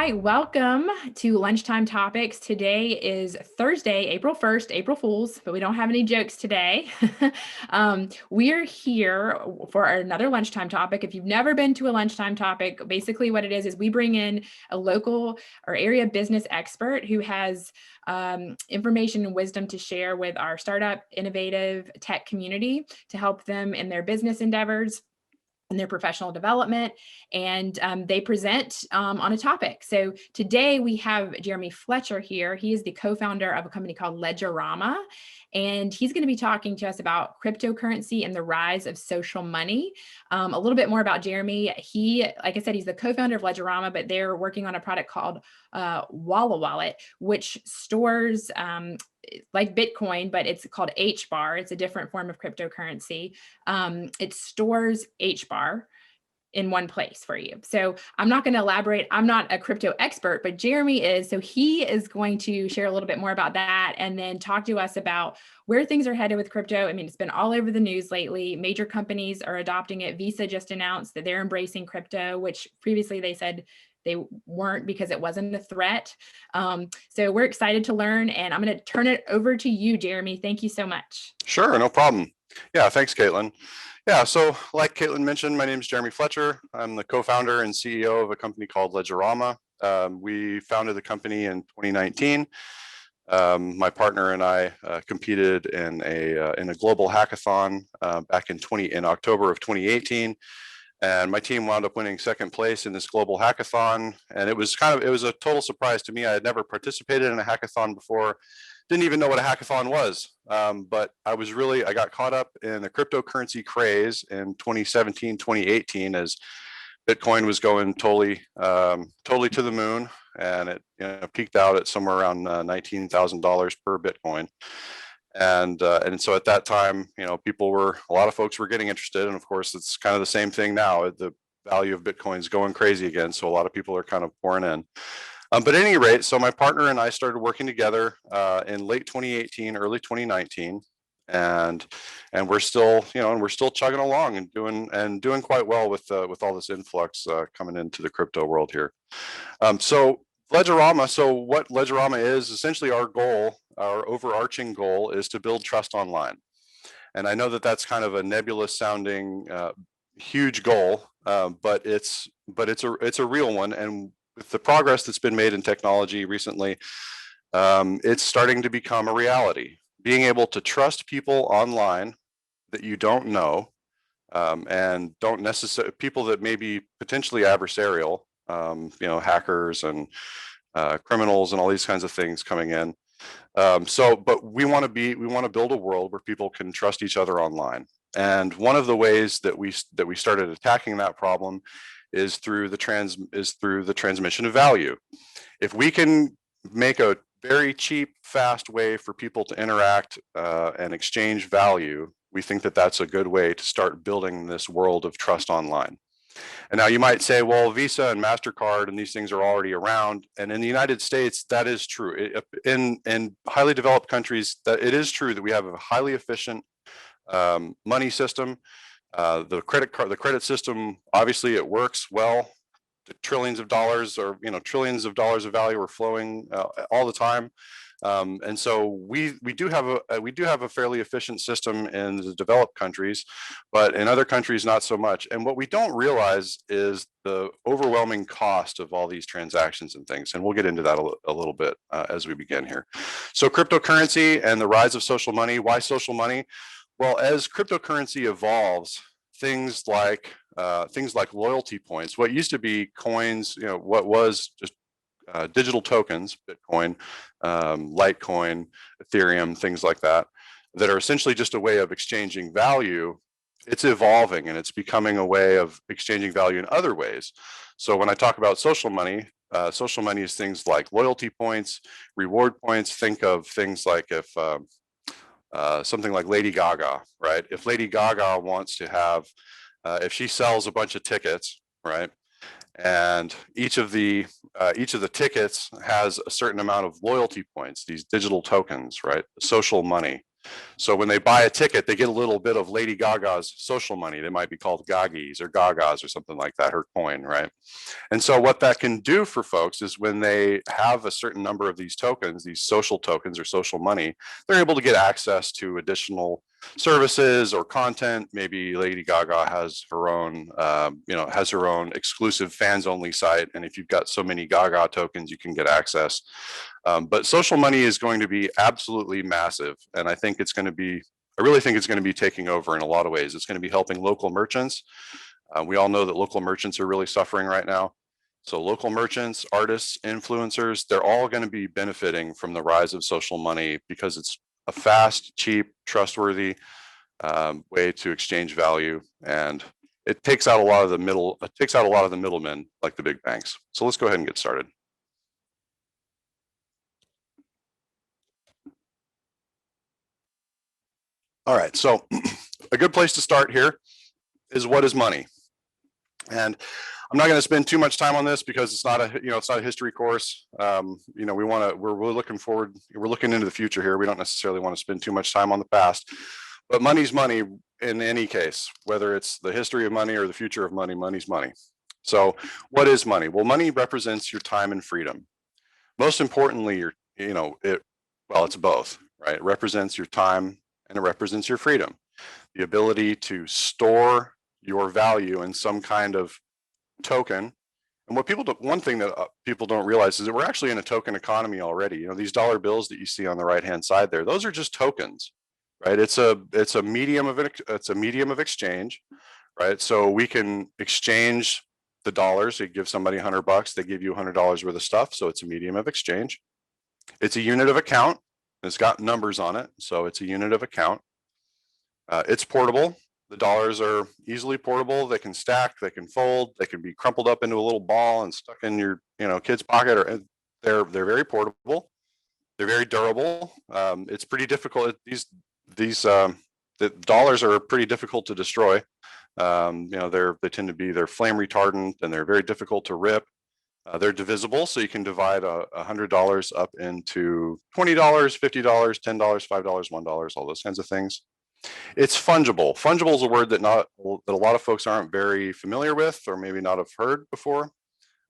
right, welcome to Lunchtime Topics. Today is Thursday, April 1st, April Fools, but we don't have any jokes today. We're here for another lunchtime topic. If you've never been to a lunchtime topic, basically what it is we bring in a local or area business expert who has information and wisdom to share with our startup, innovative tech community to help them in their business endeavors and their professional development, and they present on a topic. So today we have Jeremy Fletcher here. He is the co-founder of a company called Ledgerama, and he's going to be talking to us about cryptocurrency and the rise of social money. A little bit more about Jeremy. He, like I said, he's the co-founder of Ledgerama, but they're working on a product called WallaWallet, which stores like Bitcoin, but it's called hbar. It's a different form of cryptocurrency. It stores hbar in one place for you. So I'm not going to elaborate. I'm not a crypto expert, but Jeremy is. So he is going to share a little bit more about that and then talk to us about where things are headed with crypto. I mean, it's been all over the news lately. Major companies are adopting it. Visa just announced that they're embracing crypto, which previously they said they weren't because it wasn't a threat. So we're excited to learn, and I'm going to turn it over to you, Jeremy. Thank you so much. Sure, no problem. Yeah, thanks, Caitlin. Yeah, so like Caitlin mentioned, my name is Jeremy Fletcher. I'm the co-founder and CEO of a company called Ledgerama. We founded the company in 2019. My partner and I competed in a global hackathon back in October of 2018. And my team wound up winning second place in this global hackathon. And it was a total surprise to me. I had never participated in a hackathon before, didn't even know what a hackathon was. But I got caught up in the cryptocurrency craze in 2017, 2018, as Bitcoin was going totally to the moon. And it peaked out at somewhere around $19,000 per Bitcoin. And so at that time, a lot of folks were getting interested. And of course, it's kind of the same thing now. The value of Bitcoin is going crazy again. So a lot of people are kind of pouring in. But at any rate, so my partner and I started working together in late 2018, early 2019. And we're still, we're still chugging along and doing quite well with all this influx coming into the crypto world here. So what Ledgerama is, essentially our overarching goal is to build trust online. And I know that that's kind of a nebulous sounding huge goal, but it's a real one. And with the progress that's been made in technology recently, it's starting to become a reality. Being able to trust people online that you don't know, and don't necessarily, people that may be potentially adversarial, hackers and criminals and all these kinds of things coming in. But we want to build a world where people can trust each other online. And one of the ways that we started attacking that problem is through the transmission of value. If we can make a very cheap, fast way for people to interact and exchange value, we think that that's a good way to start building this world of trust online. And now you might say, well, Visa and MasterCard and these things are already around. And in the United States, that is true. In highly developed countries, that it is true that we have a highly efficient money system. The credit system, obviously it works well. The trillions of dollars of value are flowing all the time. And so we do have a fairly efficient system in the developed countries, but in other countries not so much. And what we don't realize is the overwhelming cost of all these transactions and things. And we'll get into that a little bit as we begin here. So cryptocurrency and the rise of social money. Why social money? Well, as cryptocurrency evolves, things like loyalty points, what used to be coins, what was just digital tokens, Bitcoin, Litecoin, Ethereum, things like that are essentially just a way of exchanging value. It's evolving and it's becoming a way of exchanging value in other ways. So when I talk about social money is things like loyalty points, reward points. Think of things like if something like Lady Gaga, right? If Lady Gaga wants to have, if she sells a bunch of tickets, right? And each of the tickets has a certain amount of loyalty points, these digital tokens, right? Social money. So when they buy a ticket, they get a little bit of Lady Gaga's social money. They might be called Gagis or Gagas or something like that, her coin, right? And so what that can do for folks is when they have a certain number of these tokens, these social tokens or social money, they're able to get access to additional services or content. Maybe Lady Gaga has her own, has her own exclusive fans only site. And if you've got so many Gaga tokens, you can get access. But social money is going to be absolutely massive. And I think it's going to be, I really think it's going to be taking over in a lot of ways. It's going to be helping local merchants. We all know that local merchants are really suffering right now. So local merchants, artists, influencers, they're all going to be benefiting from the rise of social money because it's a fast, cheap, trustworthy way to exchange value, and it takes out a lot of the middlemen like the big banks. So let's go ahead and get started. All right, so a good place to start here is what is money? And I'm not going to spend too much time on this because it's not a history course. We're looking into the future here. We don't necessarily want to spend too much time on the past, but money's money in any case, whether it's the history of money or the future of money, money's money. So what is money? Well, money represents your time and freedom. Most importantly, it's both, right? It represents your time and it represents your freedom. The ability to store your value in some kind of token. And one thing that people don't realize is that we're actually in a token economy already. These dollar bills that you see on the right-hand side there, those are just tokens, right? It's a medium of exchange, right? So we can exchange the dollars. You give somebody $100, they give you $100 worth of stuff. So it's a medium of exchange. It's a unit of account. It's got numbers on it. So it's a unit of account. It's portable. The dollars are easily portable. They can stack, they can fold, they can be crumpled up into a little ball and stuck in your kid's pocket, or they're very portable. They're very durable. It's pretty difficult. The dollars are pretty difficult to destroy. They tend to be, they're flame retardant and they're very difficult to rip. They're divisible, so you can divide $100 up into $20, $50, $10, $5, $1, all those kinds of things. It's fungible. Fungible is a word that a lot of folks aren't very familiar with, or maybe not have heard before.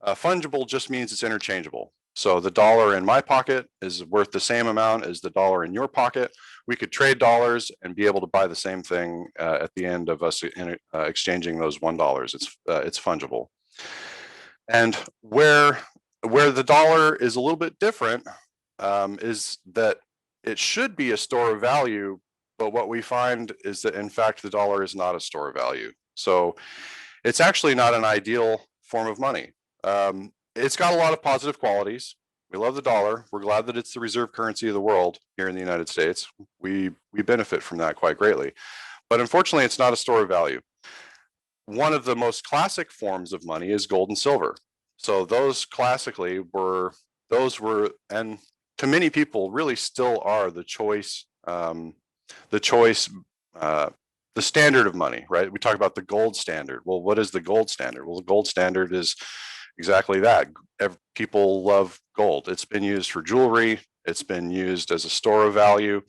Fungible just means it's interchangeable. So the dollar in my pocket is worth the same amount as the dollar in your pocket. We could trade dollars and be able to buy the same thing at the end of us exchanging those $1. It's fungible. And where the dollar is a little bit different is that it should be a store of value. But what we find is that, in fact, the dollar is not a store of value. So it's actually not an ideal form of money. It's got a lot of positive qualities. We love the dollar. We're glad that it's the reserve currency of the world here in the United States. We benefit from that quite greatly. But unfortunately, it's not a store of value. One of the most classic forms of money is gold and silver. So those classically were, and to many people really still are the standard of money, right? We talk about the gold standard. Well, what is the gold standard? Well, the gold standard is exactly that. People love gold. It's been used for jewelry. It's been used as a store of value,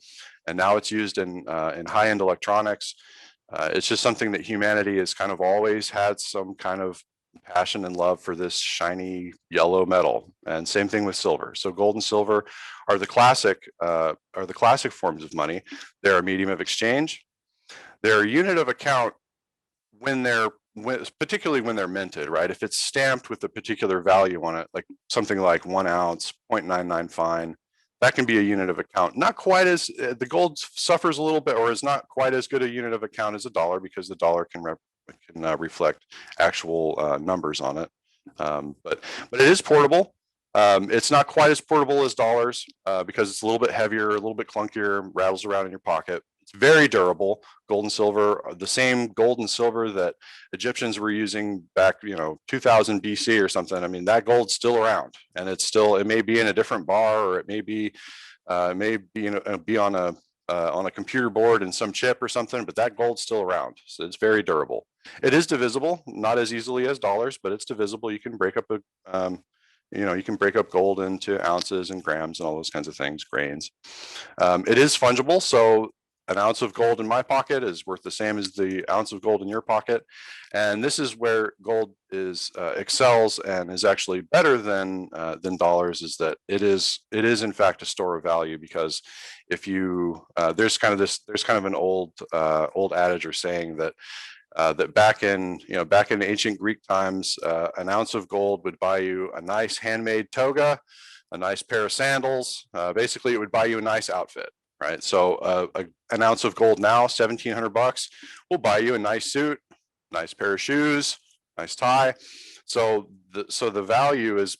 and now it's used in high-end electronics. It's just something that humanity has kind of always had some kind of passion and love for, this shiny yellow metal. And same thing with silver. So gold and silver are the classic forms of money. They're a medium of exchange. They're a unit of account particularly when they're minted, right? If it's stamped with a particular value on it, like something like 1 ounce, 0.99 fine, that can be a unit of account. Not quite as, the gold suffers a little bit, or is not quite as good a unit of account as a dollar, because the dollar can reflect actual numbers on it. But it is portable. It's not quite as portable as dollars because it's a little bit heavier, a little bit clunkier, rattles around in your pocket. It's very durable. Gold and silver, the same gold and silver that Egyptians were using back, 2000 BC or something. I mean, that gold's still around, and it may be in a different bar, or it may be on a computer board in some chip or something, but that gold's still around. So it's very durable. It is divisible, not as easily as dollars, but it's divisible. You can break up you can break up gold into ounces and grams and all those kinds of things, grains. It is fungible. So an ounce of gold in my pocket is worth the same as the ounce of gold in your pocket. And this is where gold is excels and is actually better than dollars, is that it is in fact a store of value. Because if you there's kind of an old adage or saying that that back in ancient Greek times, an ounce of gold would buy you a nice handmade toga, a nice pair of sandals. Basically, it would buy you a nice outfit, right? So an ounce of gold now, $1,700, will buy you a nice suit, nice pair of shoes, nice tie. So the value is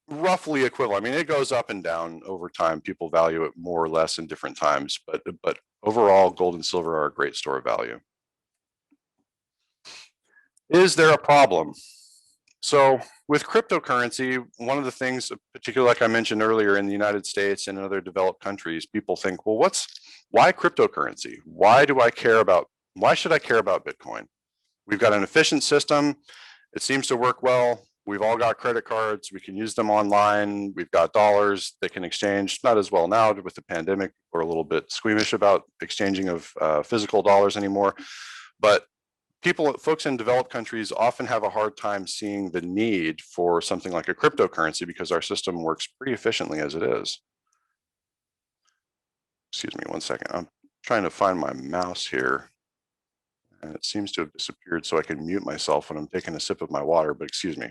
roughly equivalent. I mean, it goes up and down over time. People value it more or less in different times, but overall, gold and silver are a great store of value. Is there a problem? So with cryptocurrency, one of the things, particularly like I mentioned earlier, in the United States and in other developed countries, people think, well, why cryptocurrency? Why should I care about Bitcoin? We've got an efficient system. It seems to work well. We've all got credit cards. We can use them online. We've got dollars that can exchange, not as well now with the pandemic. We're a little bit squeamish about exchanging of physical dollars anymore. But folks in developed countries often have a hard time seeing the need for something like a cryptocurrency because our system works pretty efficiently as it is. Excuse me one second. I'm trying to find my mouse here, and it seems to have disappeared, so I can mute myself when I'm taking a sip of my water, but excuse me.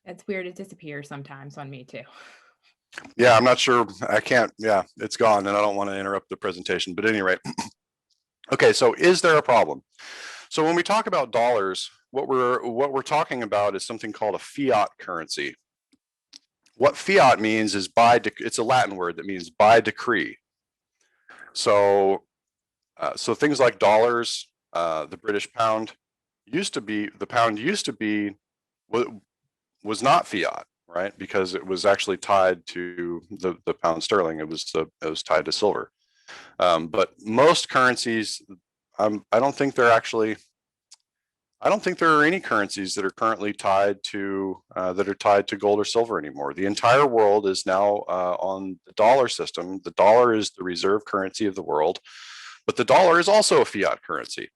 It's weird. It disappears sometimes on me too. Yeah, I'm not sure. I can't. Yeah, it's gone, and I don't want to interrupt the presentation. But at any rate, okay. So, is there a problem? So, when we talk about dollars, what we're talking about is something called a fiat currency. What fiat means is it's a Latin word that means by decree. So, so things like dollars, the British pound the pound used to be was not fiat, right? Because it was actually tied to the pound sterling. It was tied to silver. But most currencies, I don't think there are any currencies that are currently tied to gold or silver anymore. The entire world is now on the dollar system. The dollar is the reserve currency of the world, but the dollar is also a fiat currency.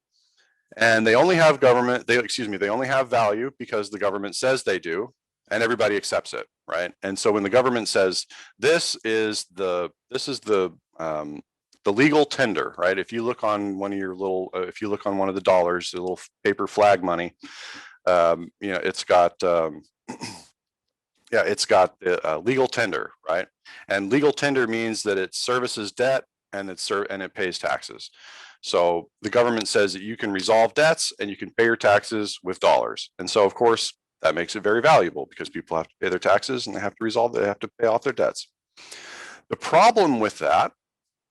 And they only have value because the government says they do, and everybody accepts it, right? And so when the government says this is the legal tender, right? If you look on one of the dollars, the little paper flag money, it's got the legal tender, right? And legal tender means that it services debt and it pays taxes. So the government says that you can resolve debts and you can pay your taxes with dollars. And so, of course, that makes it very valuable because people have to pay their taxes and they have to pay off their debts. The problem with that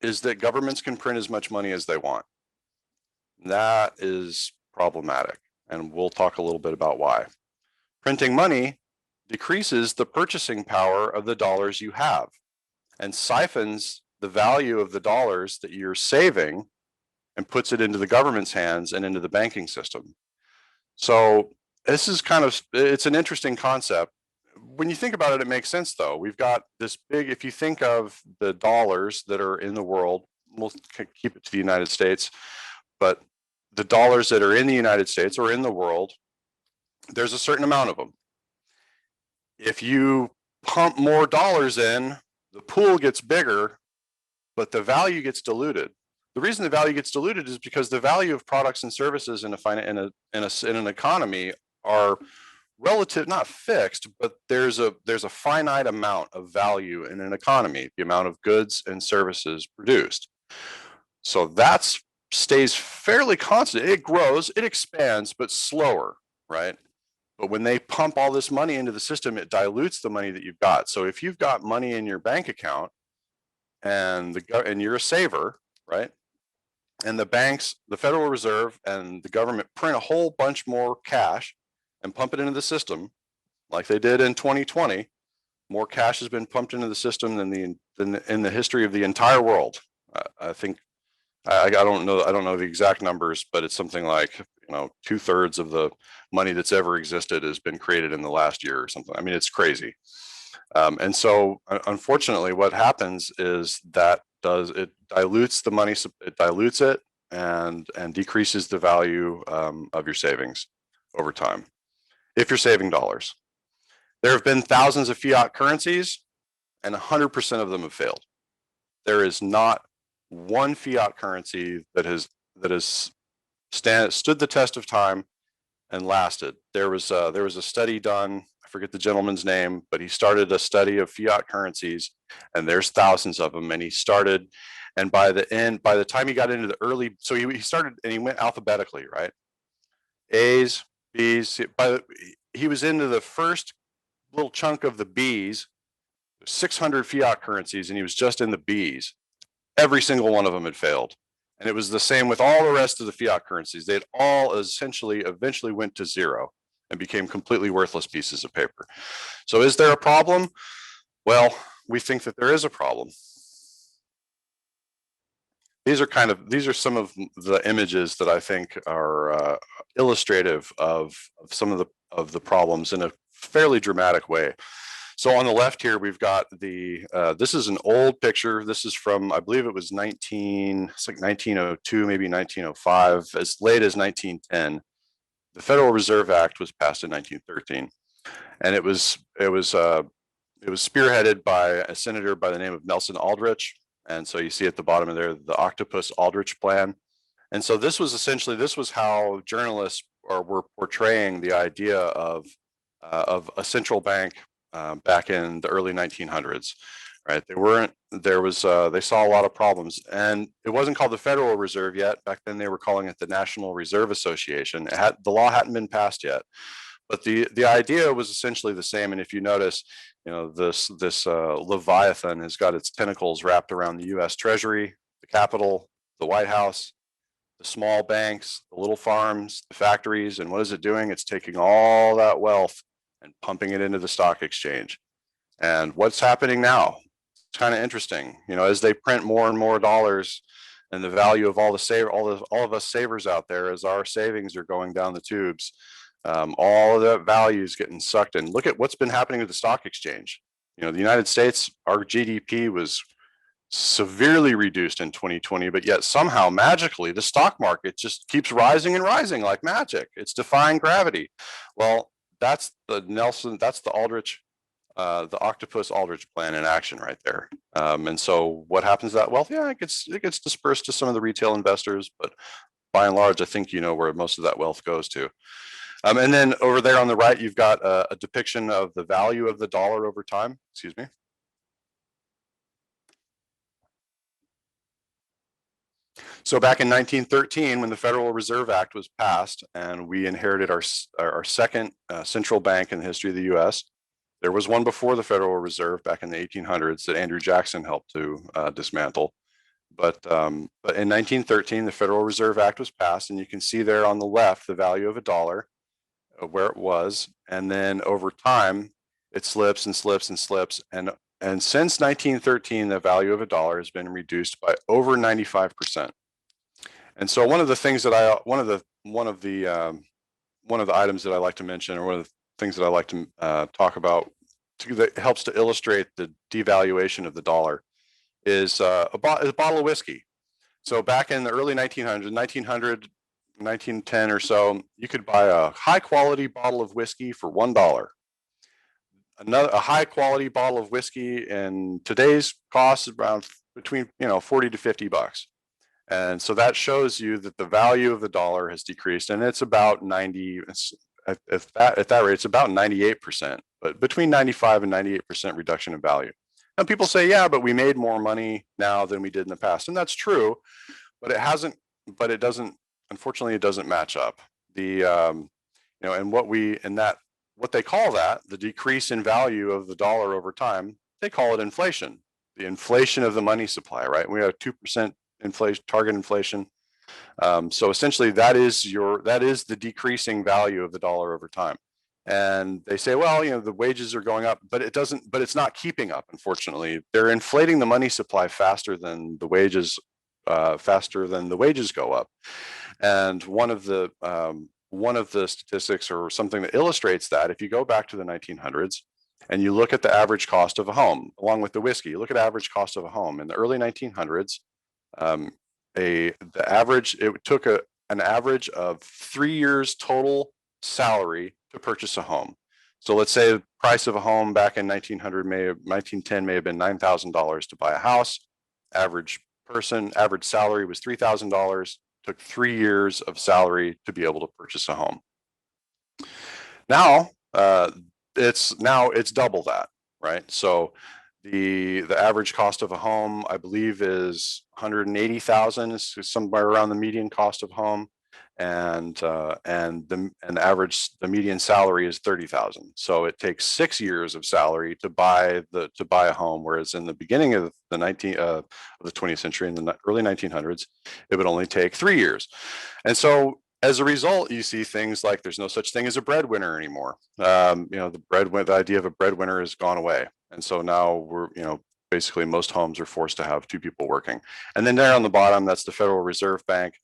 is that governments can print as much money as they want. That is problematic, and we'll talk a little bit about why. Printing money decreases the purchasing power of the dollars you have and siphons the value of the dollars that you're saving and puts it into the government's hands and into the banking system. So this is it's an interesting concept. When you think about it, it makes sense though. We've got this if you think of the dollars that are in the world, we'll keep it to the United States, but the dollars that are in the United States or in the world, there's a certain amount of them. If you pump more dollars in, the pool gets bigger, but the value gets diluted. The reason the value gets diluted is because the value of products and services in an economy are relative, not fixed, but there's a finite amount of value in an economy, the amount of goods and services produced. So that stays fairly constant. It grows, it expands, but slower, right? But when they pump all this money into the system, it dilutes the money that you've got. So if you've got money in your bank account and you're a saver, right? And the banks, the Federal Reserve and the government print a whole bunch more cash and pump it into the system, like they did in 2020. More cash has been pumped into the system than in the history of the entire world. I think I don't know the exact numbers, but it's something like 2/3 of the money that's ever existed has been created in the last year or something. I mean, it's crazy. And so, unfortunately, what happens is that it dilutes the money, it dilutes it and decreases the value of your savings over time if you're saving dollars. There have been thousands of fiat currencies and 100% of them have failed. There is not one fiat currency that has stood the test of time and lasted. There was a study done, I forget the gentleman's name, but he started a study of fiat currencies, and there's thousands of them. And he started, and by the time he got into the early, so he started and he went alphabetically, right? A's, B's. He was into the first little chunk of the B's, 600 fiat currencies, and he was just in the B's. Every single one of them had failed. And it was the same with all the rest of the fiat currencies. They had all essentially eventually went to zero and became completely worthless pieces of paper. So is there a problem? Well, we think that there is a problem. These are some of the images that I think are illustrative of some of the problems in a fairly dramatic way. So on the left here, we've got this is an old picture. This is from, I believe it was 1902, maybe 1905, as late as 1910. The Federal Reserve Act was passed in 1913. And it was spearheaded by a senator by the name of Nelson Aldrich. And so you see at the bottom of there, the Octopus Aldrich plan. And so this was how journalists were portraying the idea of a central bank back in the early 1900s, right? They saw a lot of problems, and it wasn't called the Federal Reserve yet. Back then they were calling it the National Reserve Association. The law hadn't been passed yet, but the idea was essentially the same. And if you notice, this Leviathan has got its tentacles wrapped around the US Treasury, the Capitol, the White House, the small banks, the little farms, the factories. And what is it doing? It's taking all that wealth and pumping it into the stock exchange. And what's happening now? It's kind of interesting, as they print more and more dollars, and the value of all of us savers out there, as our savings are going down the tubes, all of that value is getting sucked in. Look at what's been happening with the stock exchange. The United States, our GDP was severely reduced in 2020, but yet somehow magically the stock market just keeps rising and rising like magic. It's defying gravity. Well, that's the Aldrich, the Octopus Aldrich plan in action right there. And so what happens to that wealth? Yeah, it gets dispersed to some of the retail investors, but by and large, I think you know where most of that wealth goes to. And then over there on the right, you've got a depiction of the value of the dollar over time. Excuse me. So back in 1913, when the Federal Reserve Act was passed and we inherited our second central bank in the history of the US, there was one before the Federal Reserve back in the 1800s that Andrew Jackson helped to dismantle. But in 1913, the Federal Reserve Act was passed, and you can see there on the left the value of a dollar, where it was, and then over time it slips and slips and slips, and since 1913, the value of a dollar has been reduced by over 95%. And so one of the things that one of the items that I like to mention, or one of the things that I like to talk about that helps to illustrate the devaluation of the dollar is a bottle of whiskey. So back in the early 1900s, 1910 or so, you could buy a high quality bottle of whiskey for $1. A high quality bottle of whiskey in today's cost is around between 40 to 50 bucks. And so that shows you that the value of the dollar has decreased, and it's about 90, at that rate, it's about 98%, but between 95 and 98% reduction in value. Now people say, yeah, but we made more money now than we did in the past. And that's true, but it doesn't, unfortunately, it doesn't match up. And what they call that, the decrease in value of the dollar over time, they call it inflation, the inflation of the money supply, right? We have 2% inflation, target inflation. So essentially that is the decreasing value of the dollar over time. And they say, well, the wages are going up, but it's not keeping up, unfortunately. They're inflating the money supply faster than the wages go up. And one of the statistics, or something that illustrates that, if you go back to the 1900s, and you look at the average cost of a home, along with the whiskey, you look at average cost of a home in the early 1900s, it took an average of 3 years total salary to purchase a home. So let's say the price of a home back in 1910 may have been $9,000 to buy a house. Average salary was $3,000. Took 3 years of salary to be able to purchase a home. Now it's double that, right? So the average cost of a home, I believe, is 180,000, is somewhere around the median cost of home, and the median salary is 30,000. So it takes 6 years of salary to buy a home, whereas in the beginning of the 20th century, in the early 1900s, it would only take 3 years. And so as a result, you see things like there's no such thing as a breadwinner anymore. The idea of a breadwinner has gone away. And so now basically most homes are forced to have 2 people working. And then there on the bottom, that's the Federal Reserve Bank.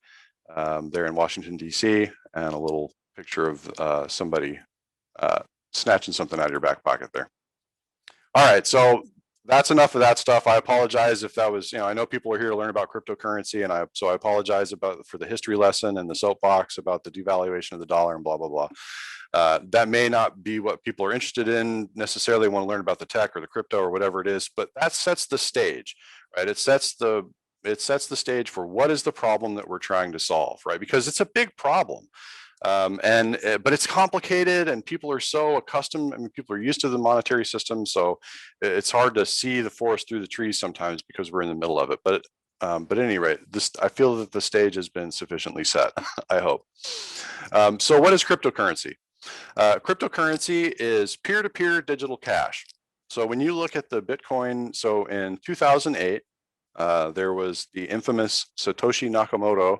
They're in Washington, D.C., and a little picture of somebody snatching something out of your back pocket there. All right, so that's enough of that stuff. I apologize if that was, I know people are here to learn about cryptocurrency, and so I apologize for the history lesson and the soapbox about the devaluation of the dollar and blah, blah, blah. That may not be what people are interested in necessarily, want to learn about the tech or the crypto or whatever it is, but that sets the stage, right? It sets the stage for what is the problem that we're trying to solve, right? Because it's a big problem. But it's complicated, and people are so accustomed. I mean, people are used to the monetary system, so it's hard to see the forest through the trees sometimes because we're in the middle of it. But at any rate, I feel that the stage has been sufficiently set. I hope. So, what is cryptocurrency? Cryptocurrency is peer-to-peer digital cash. So, when you look at the Bitcoin, so in 2008, there was the infamous Satoshi Nakamoto,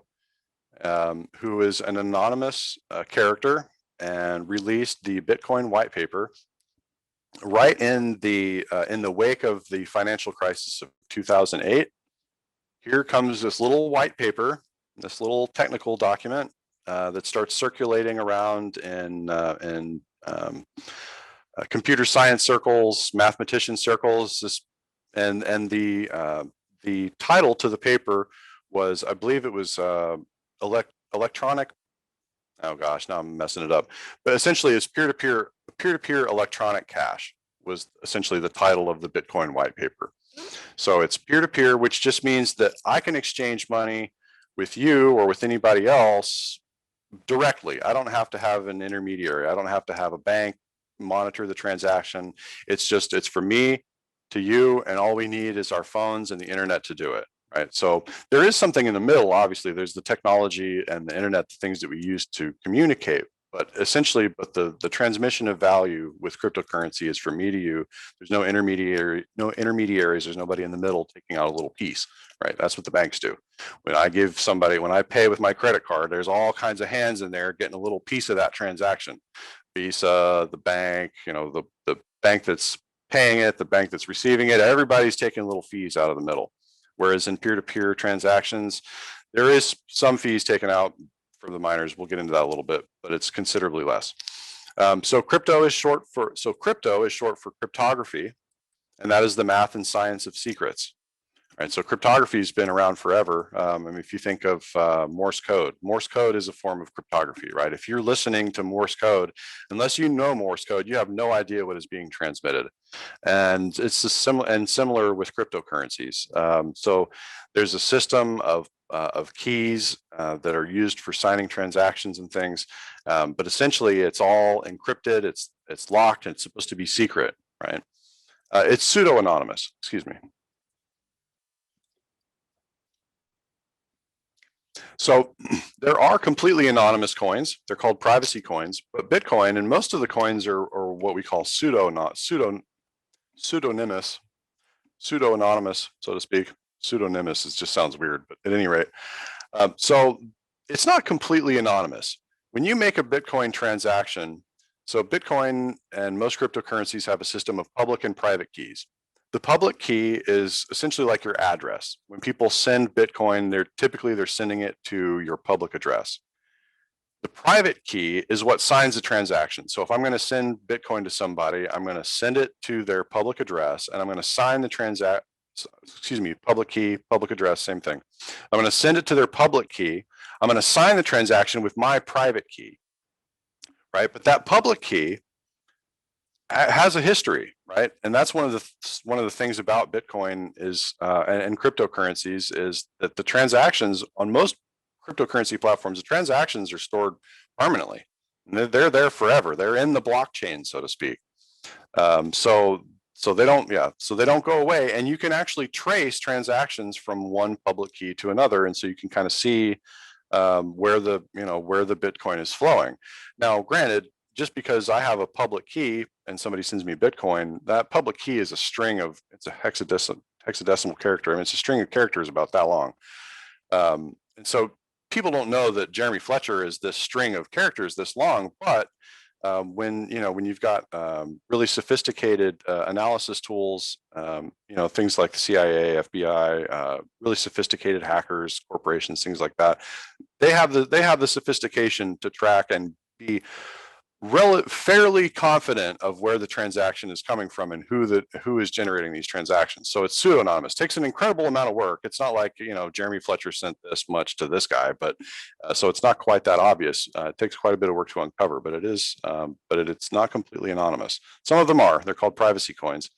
who is an anonymous character, and released the Bitcoin white paper right in the wake of the financial crisis of 2008. Here comes this little white paper, this little technical document that starts circulating around in computer science circles, mathematician circles. And the title to the paper was, I believe it was electronic. Oh gosh, now I'm messing it up. But essentially, it's peer-to-peer electronic cash was essentially the title of the Bitcoin white paper. So it's peer-to-peer, which just means that I can exchange money with you or with anybody else directly. I don't have to have an intermediary. I don't have to have a bank monitor the transaction. It's for me to you, and all we need is our phones and the internet to do it, right? So there is something in the middle. Obviously, there's the technology and the internet, the things that we use to communicate. But essentially, the transmission of value with cryptocurrency is from me to you. There's no intermediaries. There's nobody in the middle taking out a little piece, right? That's what the banks do. When I pay with my credit card, there's all kinds of hands in there getting a little piece of that transaction. Visa, the bank, the bank that's paying it, the bank that's receiving it, everybody's taking little fees out of the middle. Whereas in peer-to-peer transactions, there is some fees taken out for the miners. We'll get into that a little bit, but it's considerably less. So crypto is short for cryptography, and that is the math and science of secrets. Right, so cryptography has been around forever. I mean, if you think of Morse code is a form of cryptography, right? If you're listening to Morse code, unless you know Morse code, you have no idea what is being transmitted. And it's similar with cryptocurrencies. So there's a system of keys that are used for signing transactions and things, but essentially it's all encrypted. It's locked, and it's supposed to be secret, right? It's pseudo-anonymous. Excuse me. So there are completely anonymous coins. They're called privacy coins, but Bitcoin and most of the coins are what we call pseudonymous, pseudo-anonymous, so to speak. Pseudonymous, it just sounds weird, but at any rate. So it's not completely anonymous. When you make a Bitcoin transaction, so Bitcoin and most cryptocurrencies have a system of public and private keys. The public key is essentially like your address. When people send Bitcoin, they're sending it to your public address. The private key is what signs the transaction. So if I'm going to send Bitcoin to somebody, I'm going to send it to their public address, and I'm going to sign the public key, public address, same thing. I'm going to send it to their public key. I'm going to sign the transaction with my private key, right? But that public key has a history, right? And that's one of the things about Bitcoin is and cryptocurrencies is that the transactions on most cryptocurrency platforms, the transactions are stored permanently. And they're there forever. They're in the blockchain, so to speak. So they don't go away, and you can actually trace transactions from one public key to another, and so you can kind of see where the Bitcoin is flowing. Now, granted, just because I have a public key and somebody sends me Bitcoin, that public key is it's a hexadecimal character. I mean, it's a string of characters about that long. And so people don't know that Jeremy Fletcher is this string of characters this long, but when you've got really sophisticated analysis tools, things like the CIA, FBI, really sophisticated hackers, corporations, things like that, they have the sophistication to track and be fairly confident of where the transaction is coming from and who is generating these transactions. So it's pseudo-anonymous. Takes an incredible amount of work. It's not like Jeremy Fletcher sent this much to this guy, but so it's not quite that obvious. It takes quite a bit of work to uncover, but it's not completely anonymous. Some of them are. They're called privacy coins.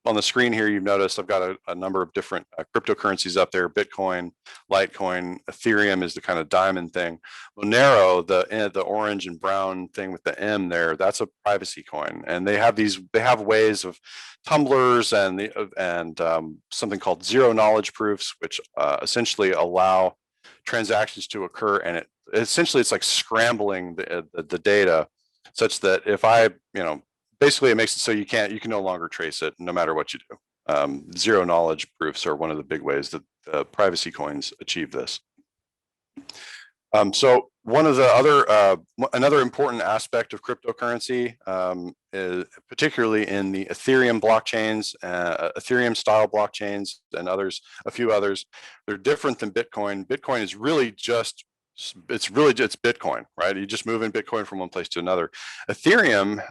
On the screen here, you've noticed I've got a number of different cryptocurrencies up there. Bitcoin, Litecoin, Ethereum is the kind of diamond thing. Monero, the orange and brown thing with the M there, that's a privacy coin. And they have ways of tumblers and something called zero knowledge proofs, which essentially allow transactions to occur. And it's like scrambling the data such that if basically it makes it so you can no longer trace it no matter what you do. Zero knowledge proofs are one of the big ways that privacy coins achieve this. So one of the another important aspect of cryptocurrency is particularly in the Ethereum blockchains, Ethereum style blockchains and a few others, they're different than Bitcoin. Bitcoin is it's Bitcoin, right? You just move in Bitcoin from one place to another. Ethereum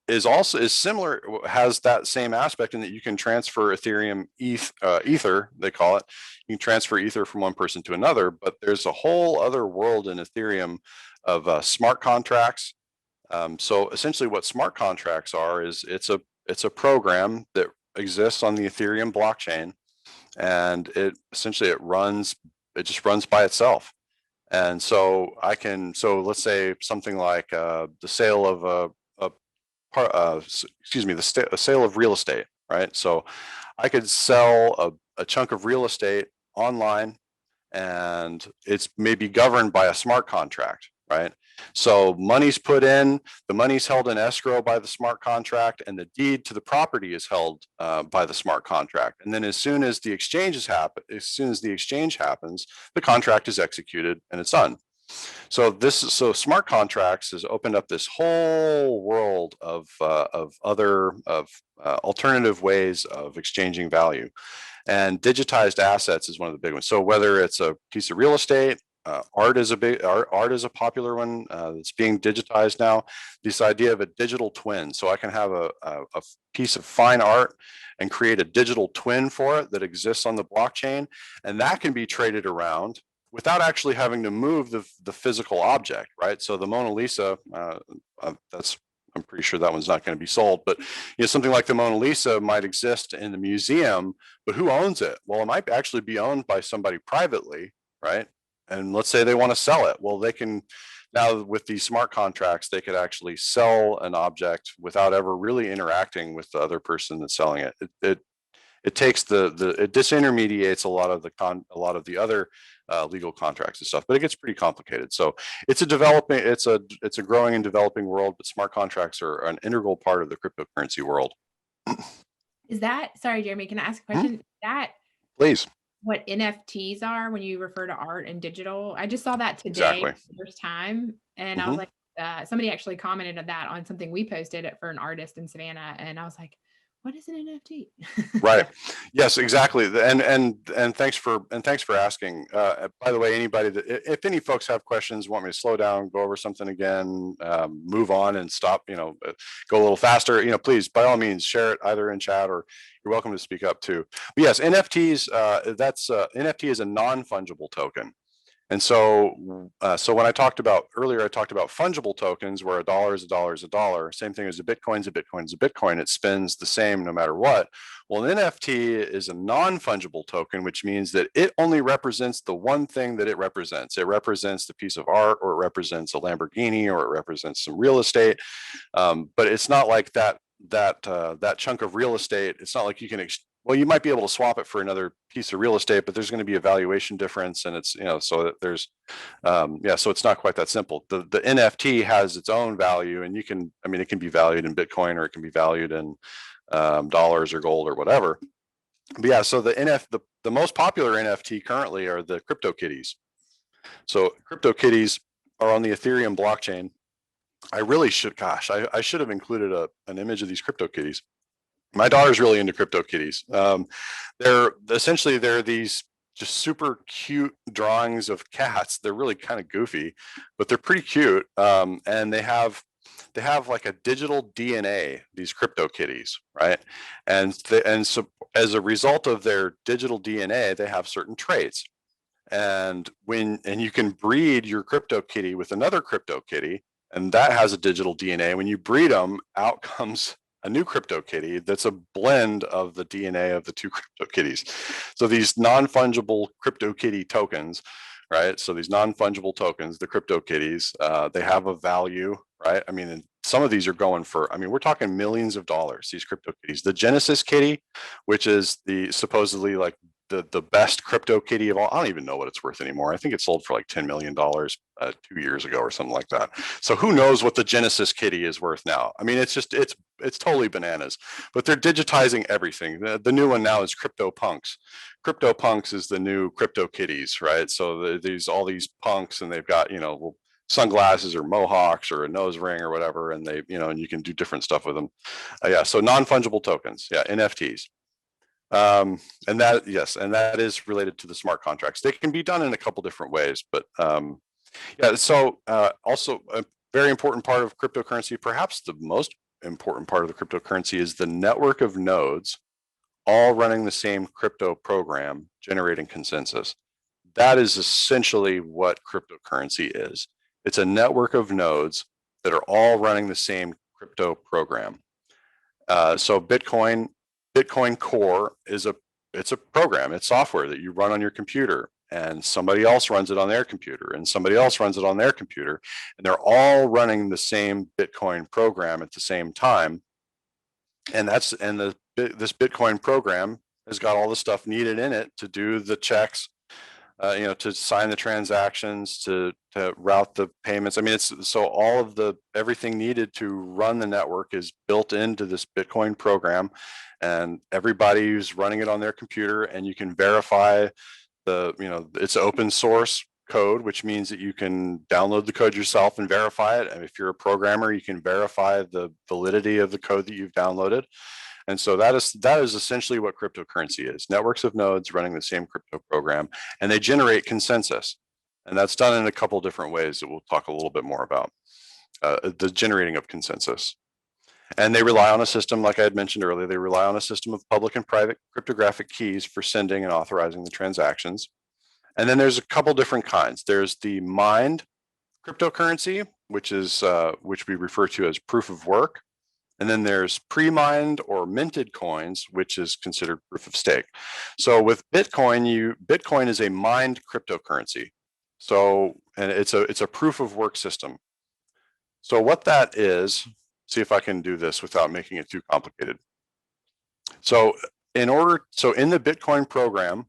is similar, has that same aspect in that you can transfer Ethereum ether, they call it. You can transfer ether from one person to another, but there's a whole other world in Ethereum of smart contracts. So essentially what smart contracts are is it's a program that exists on the Ethereum blockchain, and it just runs by itself. And so let's say something like the sale of a sale of real estate, right? So I could sell a chunk of real estate online, and it's maybe governed by a smart contract, right? So money's put in, the money's held in escrow by the smart contract, and the deed to the property is held by the smart contract. And then as soon as the exchange happens, the contract is executed and it's done. So smart contracts has opened up this whole world of alternative ways of exchanging value, and digitized assets is one of the big ones. So whether it's a piece of real estate, art is a popular one that's being digitized now. This idea of a digital twin. So I can have a piece of fine art and create a digital twin for it that exists on the blockchain, and that can be traded around without actually having to move the physical object, right? So the Mona Lisa, I'm pretty sure that one's not going to be sold, but something like the Mona Lisa might exist in the museum, but who owns it? Well, it might actually be owned by somebody privately, right? And let's say they want to sell it. Well, they can now, with these smart contracts, they could actually sell an object without ever really interacting with the other person that's selling it. It takes it disintermediates a lot of the other legal contracts and stuff, but it gets pretty complicated. So it's a growing and developing world, but smart contracts are an integral part of the cryptocurrency world. Sorry, Jeremy, can I ask a question? Is that Please. What NFTs are when you refer to art and digital? I just saw that today Exactly. for the first time, and I was like, somebody actually commented on that on something we posted for an artist in Savannah, and I was like, what is an NFT? Right. Yes, exactly. And thanks for asking. By the way, anybody that if any folks have questions, want me to slow down, go over something again, move on and stop, go a little faster, please by all means share it either in chat or you're welcome to speak up too. But yes, NFTs, NFT is a non-fungible token. And so, so when I talked about earlier, I talked about fungible tokens where a dollar is a dollar is a dollar. Same thing as a Bitcoin's a Bitcoin's a Bitcoin. It spins the same no matter what. Well, an NFT is a non-fungible token, which means that it only represents the one thing that it represents. It represents the piece of art, or it represents a Lamborghini, or it represents some real estate. But it's not like that chunk of real estate. It's not like you can well, you might be able to swap it for another piece of real estate, but there's going to be a valuation difference, and it's so that there's so it's not quite that simple. The NFT has its own value, and it can be valued in Bitcoin, or it can be valued in dollars or gold or whatever. But yeah, so the most popular NFT currently are the Cryptokitties. So Cryptokitties are on the Ethereum blockchain. I really should, gosh, I should have included an image of these Cryptokitties. My daughter's really into Cryptokitties. They're these just super cute drawings of cats. They're really kind of goofy, but they're pretty cute. And they have like a digital DNA, these Cryptokitties, right? And so as a result of their digital DNA, they have certain traits. And you can breed your Cryptokitty with another Cryptokitty, and that has a digital DNA. When you breed them, out comes a new Cryptokitty that's a blend of the DNA of the two Cryptokitties. So these non-fungible Cryptokitty tokens, right? So these non-fungible tokens, the Cryptokitties, they have a value, right? I mean, and some of these are going for, we're talking millions of dollars, these Cryptokitties. The Genesis Kitty, which is the supposedly like the best Cryptokitty of all. I don't even know what it's worth anymore. I think it sold for like $10 million 2 years ago or something like that. So who knows what the Genesis Kitty is worth now? I mean, it's totally bananas, but they're digitizing everything. The new one now is CryptoPunks. CryptoPunks is the new Cryptokitties, right? So all these punks, and they've got, sunglasses or mohawks or a nose ring or whatever. And and you can do different stuff with them. Yeah. So non-fungible tokens. Yeah. NFTs. And that is related to the smart contracts. They can be done in a couple different ways, but yeah. So also a very important part of cryptocurrency, perhaps the most important part of the cryptocurrency, is the network of nodes all running the same crypto program, generating consensus. That is essentially what cryptocurrency is. It's a network of nodes that are all running the same crypto program. So Bitcoin Core is it's a program, it's software that you run on your computer, and somebody else runs it on their computer, and somebody else runs it on their computer, and they're all running the same Bitcoin program at the same time. And this Bitcoin program has got all the stuff needed in it to do the checks, to sign the transactions, to route the payments. I mean, everything needed to run the network is built into this Bitcoin program, and everybody who's running it on their computer, and you can verify it's open source code, which means that you can download the code yourself and verify it. And if you're a programmer, you can verify the validity of the code that you've downloaded. And so that is essentially what cryptocurrency is: networks of nodes running the same crypto program, and they generate consensus. And that's done in a couple different ways that we'll talk a little bit more about, the generating of consensus. And they rely on a system, like I had mentioned earlier, they rely on a system of public and private cryptographic keys for sending and authorizing the transactions. And then there's a couple different kinds. There's the mined cryptocurrency, which we refer to as proof of work. And then there's pre-mined or minted coins, which is considered proof of stake. So with Bitcoin, Bitcoin is a mined cryptocurrency. So, and it's a proof of work system. So what that is, see if I can do this without making it too complicated. So in the Bitcoin program,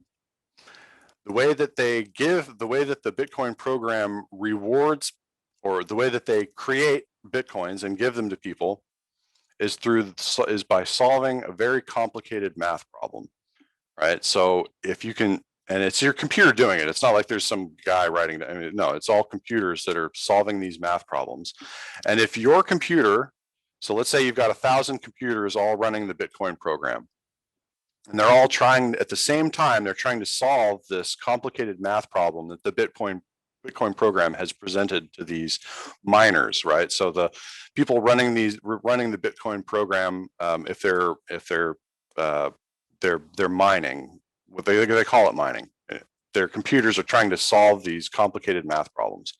the way that the Bitcoin program rewards, or the way that they create Bitcoins and give them to people, is by solving a very complicated math problem, right? So if you can, and it's your computer doing it. It's not like there's some guy writing it. I mean, no, it's all computers that are solving these math problems. And if your computer So let's say you've got 1,000 computers all running the Bitcoin program. And they're all trying at the same time, they're trying to solve this complicated math problem that the Bitcoin program has presented to these miners, right? So the people running the Bitcoin program, if they're mining, what they call it mining. Their computers are trying to solve these complicated math problems.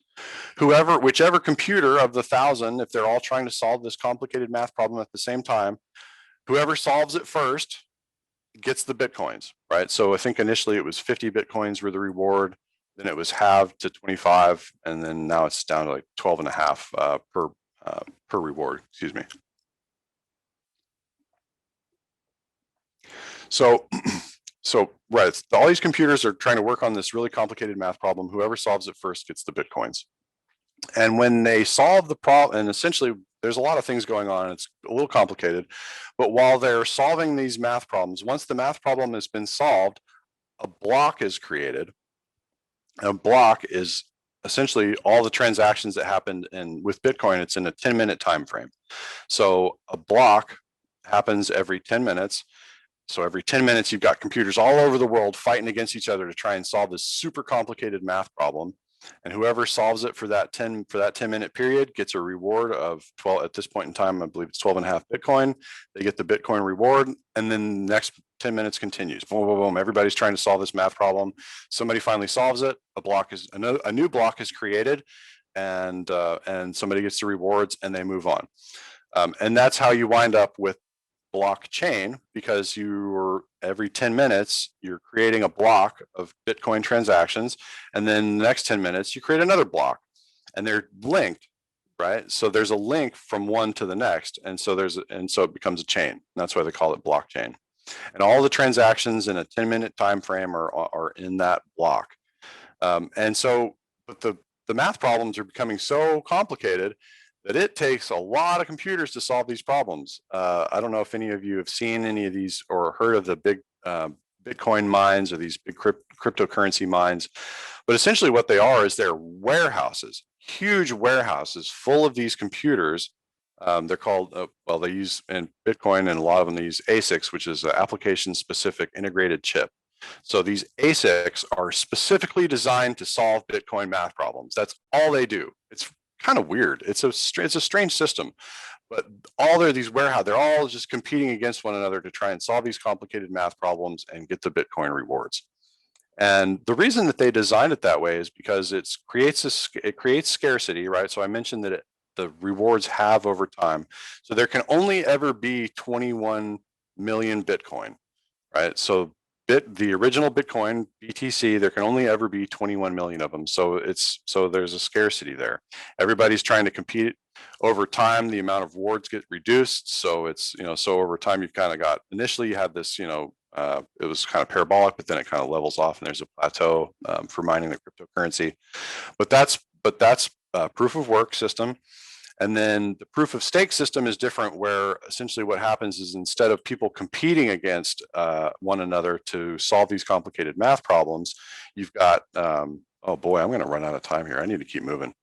Whichever computer of the 1,000, if they're all trying to solve this complicated math problem at the same time, whoever solves it first gets the Bitcoins, right? So I think initially it was 50 Bitcoins were the reward, then it was halved to 25, and then now it's down to like 12 and a half per reward, excuse me. So, right, all these computers are trying to work on this really complicated math problem. Whoever solves it first gets the Bitcoins. And when they solve the problem, and essentially there's a lot of things going on, it's a little complicated, but while they're solving these math problems, once the math problem has been solved, a block is created. A block is essentially all the transactions that happened, and with Bitcoin, it's in a 10-minute time frame. So a block happens every 10 minutes. So every 10 minutes, you've got computers all over the world fighting against each other to try and solve this super complicated math problem. And whoever solves it for that 10-minute period gets a reward of 12. At this point in time, I believe it's 12 and a half Bitcoin. They get the Bitcoin reward, and then the next 10 minutes continues. Boom, boom, boom. Everybody's trying to solve this math problem. Somebody finally solves it. A new block is created, and somebody gets the rewards, and they move on. And that's how you wind up with blockchain, because every 10 minutes you're creating a block of Bitcoin transactions, and then the next 10 minutes you create another block, and they're linked, right? So there's a link from one to the next, and so it becomes a chain. That's why they call it blockchain. And all the transactions in a 10-minute time frame are in that block. But the math problems are becoming so complicated that it takes a lot of computers to solve these problems. I don't know if any of you have seen any of these or heard of the big Bitcoin mines or these big cryptocurrency mines, but essentially what they are is they're warehouses, huge warehouses full of these computers. They're called, they use in Bitcoin, and a lot of them use ASICs, which is an application-specific integrated chip. So these ASICs are specifically designed to solve Bitcoin math problems. That's all they do. It's kind of weird. It's a strange system, but these warehouses, they're all just competing against one another to try and solve these complicated math problems and get the Bitcoin rewards. And the reason that they designed it that way is because it creates scarcity, right? So I mentioned that the rewards halve over time. So there can only ever be 21 million Bitcoin, right? So the original Bitcoin, BTC, there can only ever be 21 million of them. So there's a scarcity there. Everybody's trying to compete. Over time, the amount of rewards get reduced. So so over time, you've kind of got, initially you had this, it was kind of parabolic, but then it kind of levels off, and there's a plateau for mining the cryptocurrency. But that's a proof of work system. And then the proof of stake system is different, where essentially what happens is, instead of people competing against one another to solve these complicated math problems, you've got, oh boy, I'm going to run out of time here. I need to keep moving.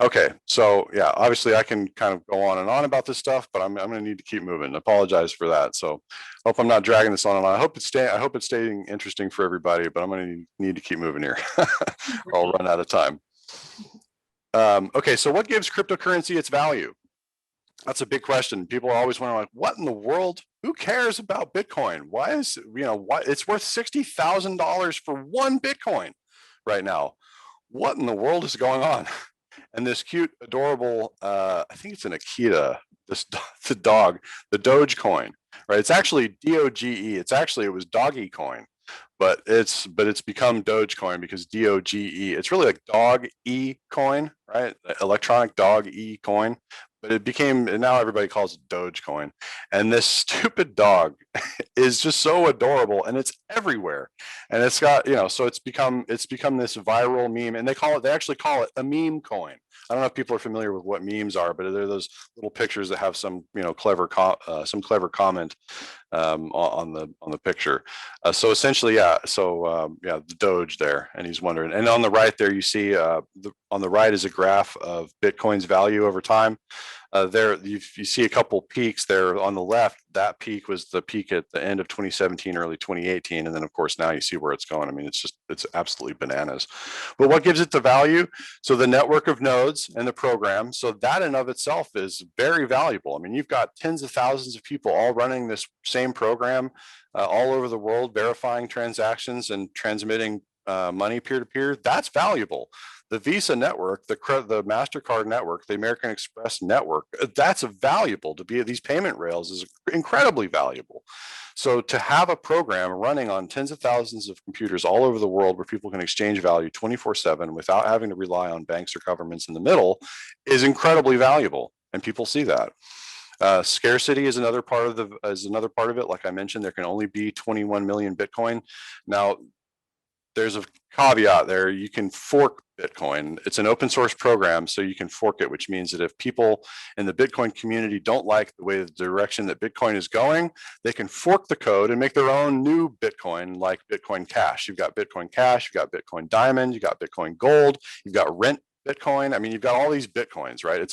Okay, so yeah, obviously I can kind of go on and on about this stuff, but I'm going to need to keep moving. I apologize for that. So I hope I'm not dragging this on and on. I hope it's staying interesting for everybody, but I'm going to need to keep moving here. Or I'll run out of time. Okay, so what gives cryptocurrency its value? That's a big question. People are always wondering, like, what in the world? Who cares about Bitcoin? Why is, why it's worth $60,000 for one Bitcoin right now? What in the world is going on? And this cute, adorable, I think it's an Akita, the dog, the Dogecoin, right? It's actually DOGE. It was Doggy Coin, but it's become Dogecoin because DOGE. It's really like Dog E coin, right? Electronic Dog E coin. But it became, and now everybody calls it Dogecoin. And this stupid dog is just so adorable, and it's everywhere. And it's got, so it's become this viral meme, and they actually call it a meme coin. I don't know if people are familiar with what memes are, but they're those little pictures that have some, clever comment on the picture. So essentially, the Doge there, and he's wondering. And on the right there, you see on the right is a graph of Bitcoin's value over time. There you see a couple peaks there on the left. That peak was the peak at the end of 2017, early 2018. And then of course, now you see where it's going. I mean, it's absolutely bananas. But what gives it the value? So the network of nodes and the program. So that in of itself is very valuable. I mean, you've got tens of thousands of people all running this same program all over the world, verifying transactions and transmitting money peer-to-peer. That's valuable. The Visa network, the MasterCard network, the American Express network, that's valuable to be. These payment rails is incredibly valuable. So to have a program running on tens of thousands of computers all over the world where people can exchange value 24/7 without having to rely on banks or governments in the middle is incredibly valuable. And people see that. Scarcity is another part of it. Like I mentioned, there can only be 21 million Bitcoin. Now, there's a caveat there. You can fork Bitcoin. It's an open source program, so you can fork it, which means that if people in the Bitcoin community don't like the direction that Bitcoin is going, they can fork the code and make their own new Bitcoin, like Bitcoin Cash. You've got Bitcoin Cash, you've got Bitcoin Diamond, you've got Bitcoin Gold, you've got Rent Bitcoin. I mean, you've got all these Bitcoins, right?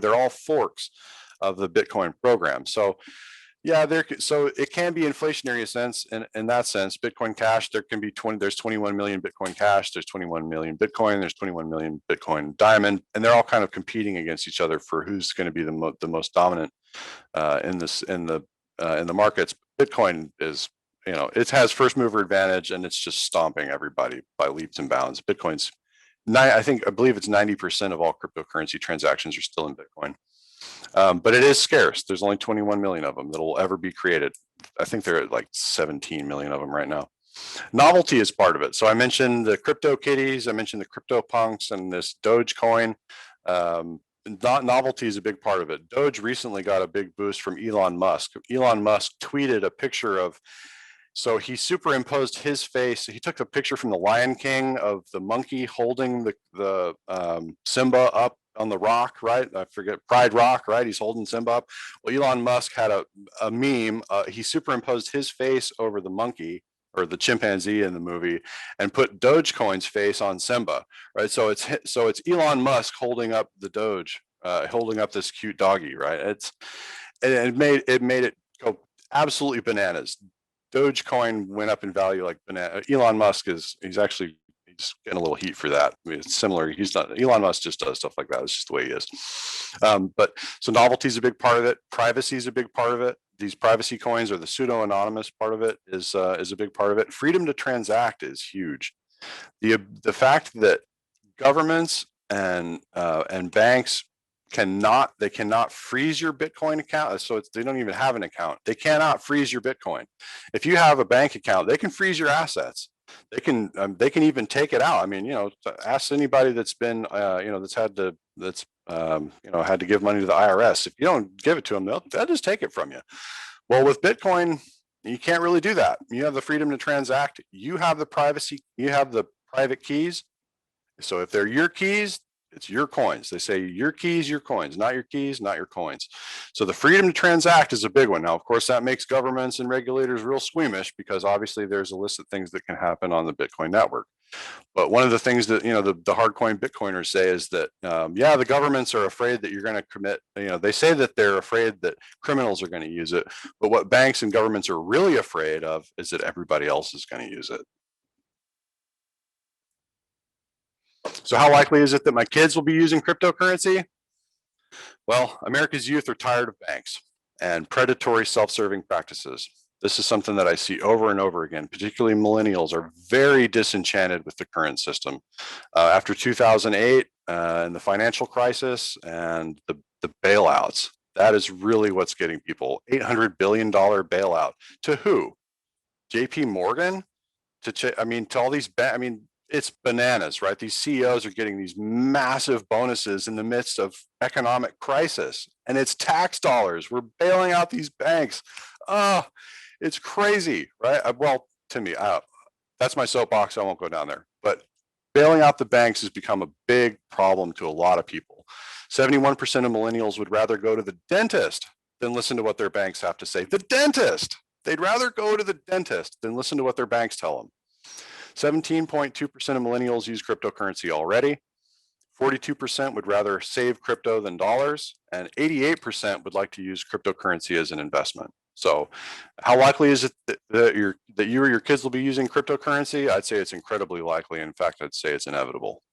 They're all forks of the Bitcoin program. So yeah, so it can be inflationary in that sense. Bitcoin Cash, there's 21 million Bitcoin Cash, there's 21 million Bitcoin, there's 21 million Bitcoin Diamond, and they're all kind of competing against each other for who's going to be the most dominant in the markets. Bitcoin is, it has first mover advantage, and it's just stomping everybody by leaps and bounds. I believe it's 90% of all cryptocurrency transactions are still in Bitcoin. But it is scarce. There's only 21 million of them that will ever be created. I think there are like 17 million of them right now. Novelty is part of it. So I mentioned the Cryptokitties, I mentioned the CryptoPunks, and this Dogecoin. Novelty is a big part of it. Doge recently got a big boost from Elon Musk. Elon Musk tweeted a picture of, so he superimposed his face. He took a picture from the Lion King of the monkey holding the Simba up on the rock, right? I forget, Pride Rock, right? He's holding Simba up. Well, Elon Musk had a meme. He superimposed his face over the monkey or the chimpanzee in the movie and put Dogecoin's face on Simba, right? So it's Elon Musk holding up the Doge, holding up this cute doggy, right? It made it go absolutely bananas. Dogecoin went up in value like banana. Elon Musk he's getting a little heat for that. I mean, it's similar. Elon Musk just does stuff like that. It's just the way he is. But so novelty is a big part of it. Privacy is a big part of it. These privacy coins, or the pseudo-anonymous part of it, is a big part of it. Freedom to transact is huge. The fact that governments and banks cannot freeze your Bitcoin account. So they don't even have an account. They cannot freeze your Bitcoin. If you have a bank account, they can freeze your assets. They can even take it out. I mean, ask anybody that's been had to give money to the IRS. If you don't give it to them, they'll just take it from you. Well, with Bitcoin, you can't really do that. You have the freedom to transact. You have the privacy. You have the private keys. So if they're your keys, it's your coins. They say your keys, your coins, not your keys, not your coins. So the freedom to transact is a big one. Now, of course, that makes governments and regulators real squeamish because obviously there's a list of things that can happen on the Bitcoin network. But one of the things that, the hardcoin Bitcoiners say is that, the governments are afraid that you're going to commit, they say that they're afraid that criminals are going to use it. But what banks and governments are really afraid of is that everybody else is going to use it. So how likely is it that my kids will be using cryptocurrency? Well, America's youth are tired of banks and predatory self-serving practices. This is something that I see over and over again. Particularly millennials are very disenchanted with the current system. After 2008 and the financial crisis and the bailouts, that is really what's getting people. $800 billion bailout. To who? JP Morgan? To all these, it's bananas, right? These CEOs are getting these massive bonuses in the midst of economic crisis, and it's tax dollars. We're bailing out these banks. It's crazy, right? Well, to me, that's my soapbox. I won't go down there. But bailing out the banks has become a big problem to a lot of people. 71% of millennials would rather go to the dentist than listen to what their banks have to say. The dentist! They'd rather go to the dentist than listen to what their banks tell them. 17.2% of millennials use cryptocurrency already. 42% would rather save crypto than dollars, and 88% would like to use cryptocurrency as an investment. So how likely is it that you or your kids will be using cryptocurrency? I'd say it's incredibly likely. In fact, I'd say it's inevitable.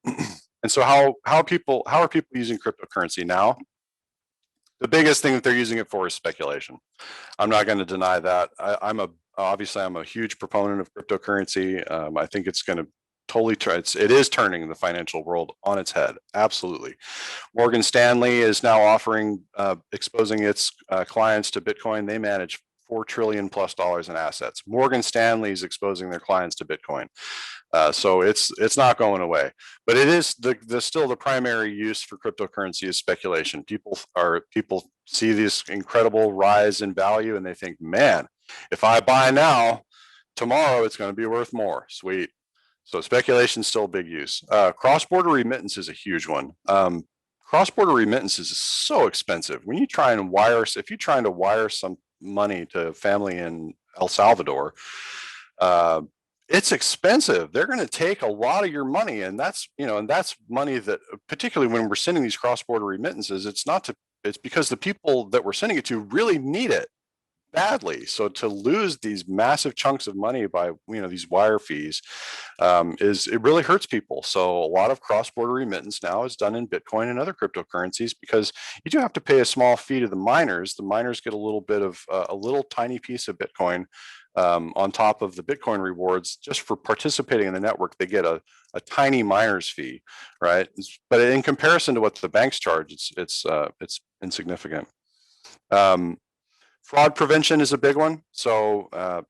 And so how are people using cryptocurrency now? The biggest thing that they're using it for is speculation. I'm not going to deny that. Obviously I'm a huge proponent of cryptocurrency. I think it's going to totally it is turning the financial world on its head. Absolutely. Morgan Stanley is now offering, exposing its clients to Bitcoin. They manage $4 trillion plus in assets. Morgan Stanley is exposing their clients to Bitcoin. So it's not going away, but it is still the primary use for cryptocurrency is speculation. People see this incredible rise in value and they think, man, if I buy now, tomorrow it's going to be worth more. Sweet. So speculation is still a big use. Cross-border remittance is a huge one. Cross-border remittance is so expensive. When you try and if you're trying to wire some money to family in El Salvador, it's expensive. They're going to take a lot of your money, and that's money that, particularly when we're sending these cross-border remittances, it's because the people that we're sending it to really need it badly. So to lose these massive chunks of money by these wire fees, it really hurts people. So a lot of cross-border remittance now is done in Bitcoin and other cryptocurrencies because you do have to pay a small fee to the miners. The miners get a little bit of a little tiny piece of Bitcoin on top of the Bitcoin rewards just for participating in the network. They get a tiny miner's fee, right? But in comparison to what the banks charge, it's insignificant. Fraud prevention is a big one. So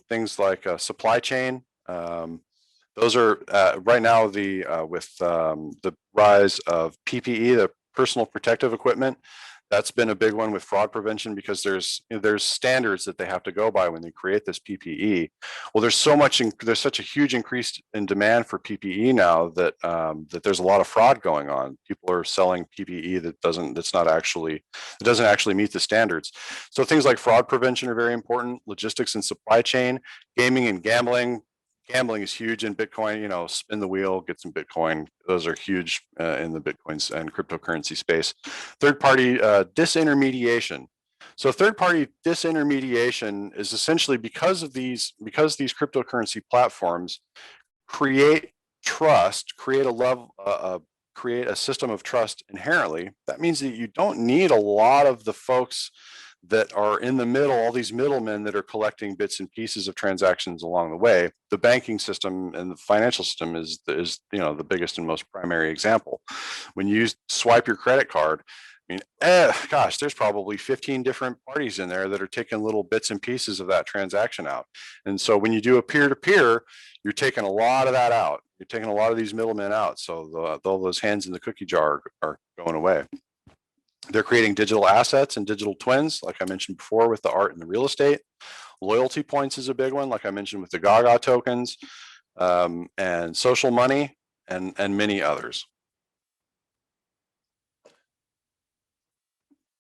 things like supply chain, those are right now with the rise of PPE, the personal protective equipment. That's been a big one with fraud prevention because there's standards that they have to go by when they create this PPE. Well, there's such a huge increase in demand for PPE now that there's a lot of fraud going on. People are selling PPE that doesn't actually meet the standards. So things like fraud prevention are very important. Logistics and supply chain, gaming and gambling. Gambling is huge in Bitcoin, spin the wheel, get some Bitcoin. Those are huge in the Bitcoins and cryptocurrency space. Third-party disintermediation. So third-party disintermediation is essentially because these cryptocurrency platforms create trust, create a system of trust inherently. That means that you don't need a lot of the folks that are in the middle, all these middlemen that are collecting bits and pieces of transactions along the way. The banking system and the financial system is the biggest and most primary example. When you swipe your credit card, gosh, there's probably 15 different parties in there that are taking little bits and pieces of that transaction out. And so when you do a peer-to-peer, you're taking a lot of that out. You're taking a lot of these middlemen out. So all those hands in the cookie jar are going away. They're creating digital assets and digital twins, like I mentioned before, with the art and the real estate. Loyalty points is a big one, like I mentioned with the Gaga tokens, and social money, and many others.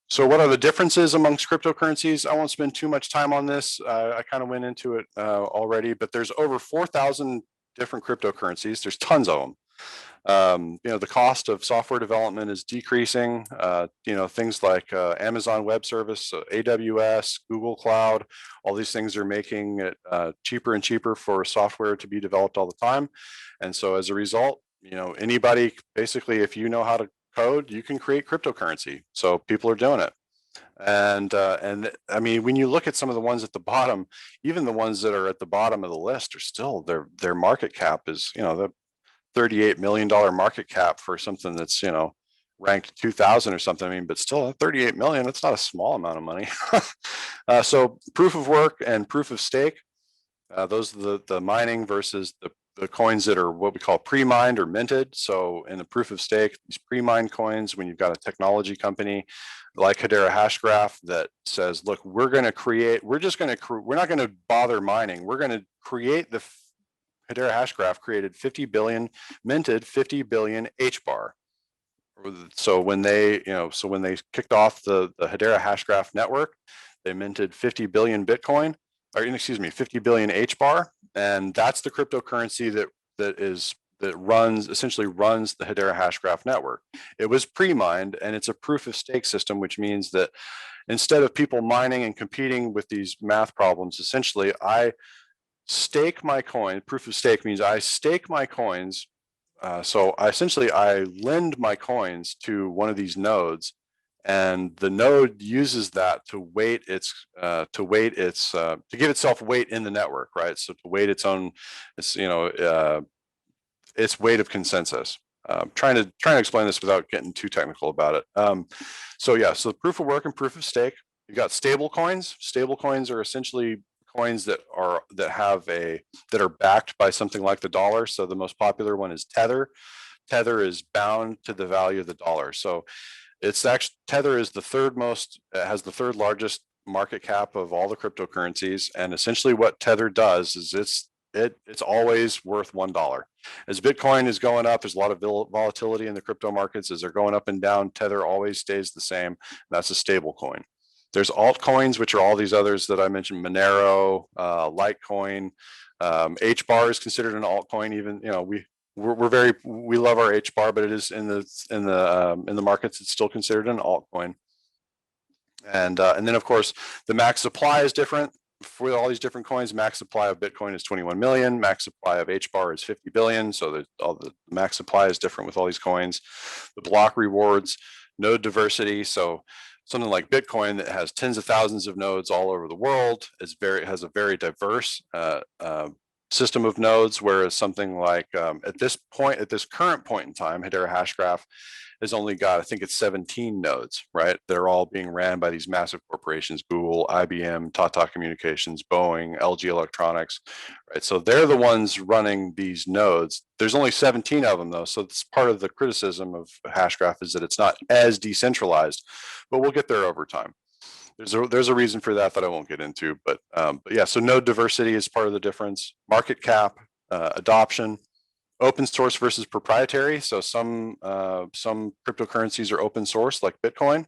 So what are the differences amongst cryptocurrencies? I won't spend too much time on this. I kind of went into it already, but there's over 4,000 different cryptocurrencies. There's tons of them. The cost of software development is decreasing. Things like Amazon Web Service, AWS, Google Cloud, all these things are making it cheaper and cheaper for software to be developed all the time. And so as a result, anybody, basically, if you know how to code, you can create cryptocurrency. So people are doing it. And I mean, when you look at some of the ones at the bottom, even the ones that are at the bottom of the list are still, their market cap is, the $38 million market cap for something that's, ranked 2000 or something. I mean, but still 38 million, that's not a small amount of money. So proof of work and proof of stake, those are the mining versus the coins that are what we call pre-mined or minted. So in the proof of stake, these pre-mined coins, when you've got a technology company like Hedera Hashgraph that says, look, we're not going to bother mining. We're going to create the Hedera Hashgraph created 50 billion, minted 50 billion hbar. So when they kicked off the Hedera Hashgraph network, they minted 50 billion Bitcoin, 50 billion hbar, and that's the cryptocurrency that is that essentially runs the Hedera hashgraph network. It was pre-mined, and it's a proof of stake system, which means that instead of people mining and competing with these math problems, essentially I stake my coin. Proof of stake means I stake my coins. So I lend my coins to one of these nodes, and the node uses that to give itself weight in the network, right? So to weight its own, its weight of consensus. Trying to explain this without getting too technical about it. So the proof of work and proof of stake. You got stable coins. Stable coins are essentially coins that are backed by something like the dollar. So the most popular one is Tether. Tether is bound to the value of the dollar. So Tether is has the third largest market cap of all the cryptocurrencies. And essentially what Tether does is it's always worth $1. As Bitcoin is going up, there's a lot of volatility in the crypto markets. As they're going up and down, Tether always stays the same. That's a stable coin. There's altcoins, which are all these others that I mentioned: Monero, Litecoin. hbar is considered an altcoin. Even we love our hbar, but it is in the markets, it's still considered an altcoin. And then of course the max supply is different for all these different coins. Max supply of Bitcoin is 21 million. Max supply of hbar is 50 billion. So all the max supply is different with all these coins. The block rewards, node diversity. So something like Bitcoin that has tens of thousands of nodes all over the world has a very diverse system of nodes, whereas something like at this current point in time, Hedera Hashgraph has only got, I think it's 17 nodes, right? They're all being ran by these massive corporations: Google, IBM, Tata Communications, Boeing, LG Electronics, right? So they're the ones running these nodes. There's only 17 of them though. So it's part of the criticism of Hashgraph is that it's not as decentralized, but we'll get there over time. There's a reason for that I won't get into, but yeah, so node diversity is part of the difference. Market cap, adoption, open source versus proprietary. So some cryptocurrencies are open source, like Bitcoin,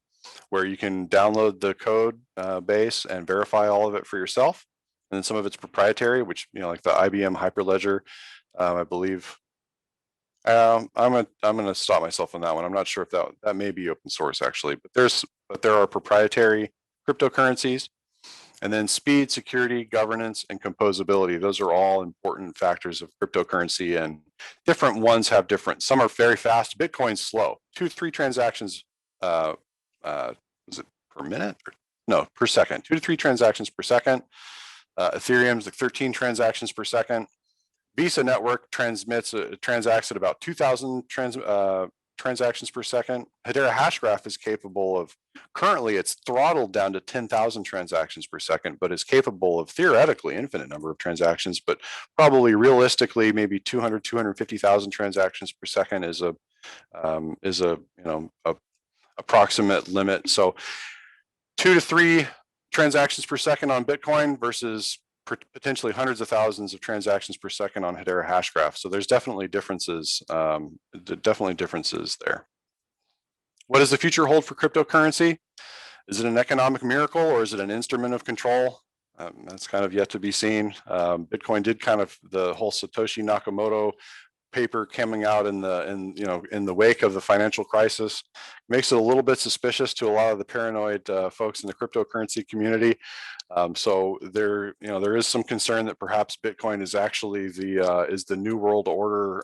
where you can download the code base and verify all of it for yourself. And then some of it's proprietary, which like the IBM Hyperledger, I believe. I'm gonna stop myself on that one. I'm not sure if that may be open source actually, but there are proprietary cryptocurrencies. And then speed, security, governance, and composability. Those are all important factors of cryptocurrency, and different ones have different. Some are very fast. Bitcoin's slow. 2-3 transactions, was it per minute? No, per second. 2 to 3 transactions per second. Ethereum's like 13 transactions per second. Visa network transacts at about 2,000 transactions per second. Hedera Hashgraph is capable of, currently it's throttled down to 10,000 transactions per second, but is capable of theoretically infinite number of transactions, but probably realistically maybe 250,000 transactions per second is a approximate limit. So 2 to 3 transactions per second on Bitcoin versus potentially hundreds of thousands of transactions per second on Hedera Hashgraph. So there's definitely differences there. What does the future hold for cryptocurrency? Is it an economic miracle, or is it an instrument of control? That's kind of yet to be seen. Bitcoin did the whole Satoshi Nakamoto paper coming out in the wake of the financial crisis makes it a little bit suspicious to a lot of the paranoid folks in the cryptocurrency community. So there is some concern that perhaps Bitcoin is actually the new world order,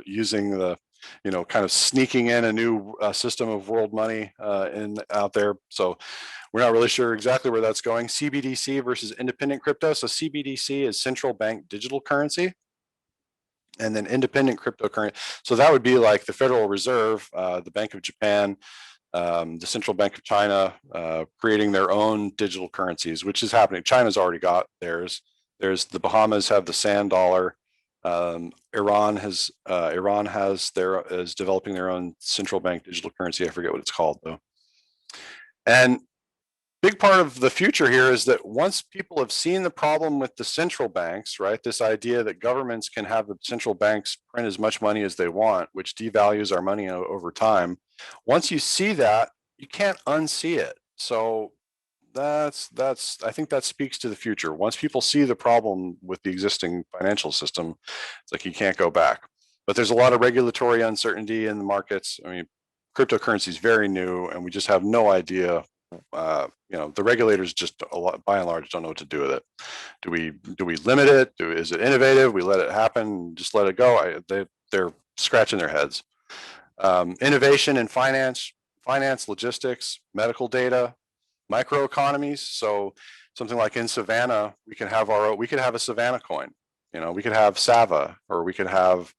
using the kind of sneaking in a new system of world money out there. So we're not really sure exactly where that's going. CBDC versus independent crypto. So CBDC is central bank digital currency, and then independent cryptocurrency. So that would be like the Federal Reserve, the Bank of Japan, the Central Bank of China, creating their own digital currencies, which is happening. China's already got theirs. There's the Bahamas have the sand dollar. Iran is developing their own central bank digital currency. I forget what it's called though. And big part of the future here is that once people have seen the problem with the central banks, right? This idea that governments can have the central banks print as much money as they want, which devalues our money over time. Once you see that, you can't unsee it. So I think that speaks to the future. Once people see the problem with the existing financial system, it's like you can't go back. but there's a lot of regulatory uncertainty in the markets. I mean, cryptocurrency is very new, and we just have no idea. The regulators just by and large don't know what to do with it. Do we limit it? Is it innovative? We let it happen, just let it go. They're scratching their heads. Innovation in finance, logistics, medical data, microeconomies. So something like in Savannah, we could have a Savannah coin. We could have Sava, or we could have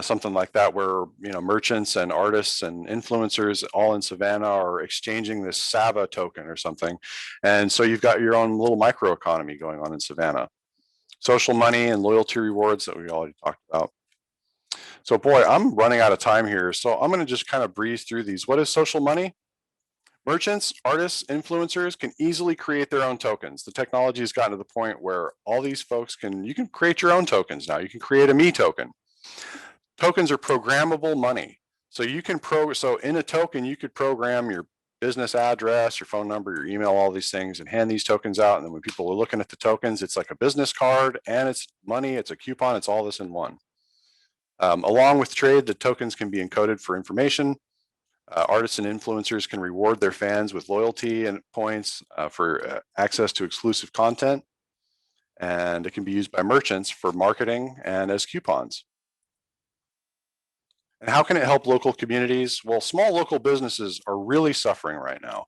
something like that, where merchants and artists and influencers all in Savannah are exchanging this Sava token or something, and so you've got your own little microeconomy going on in Savannah. Social money and loyalty rewards that we already talked about. So boy, I'm running out of time here, so I'm going to just kind of breeze through these. What is social money? Merchants, artists, influencers can easily create their own tokens. The technology has gotten to the point where all these folks you can create your own tokens now. You can create a me token. Tokens are programmable money. So in a token, you could program your business address, your phone number, your email, all these things, and hand these tokens out. And then when people are looking at the tokens, it's like a business card, and it's money, it's a coupon, it's all this in one. Along with trade, the tokens can be encoded for information. Artists and influencers can reward their fans with loyalty and points for access to exclusive content. And it can be used by merchants for marketing and as coupons. And how can it help local communities? Well, small local businesses are really suffering right now.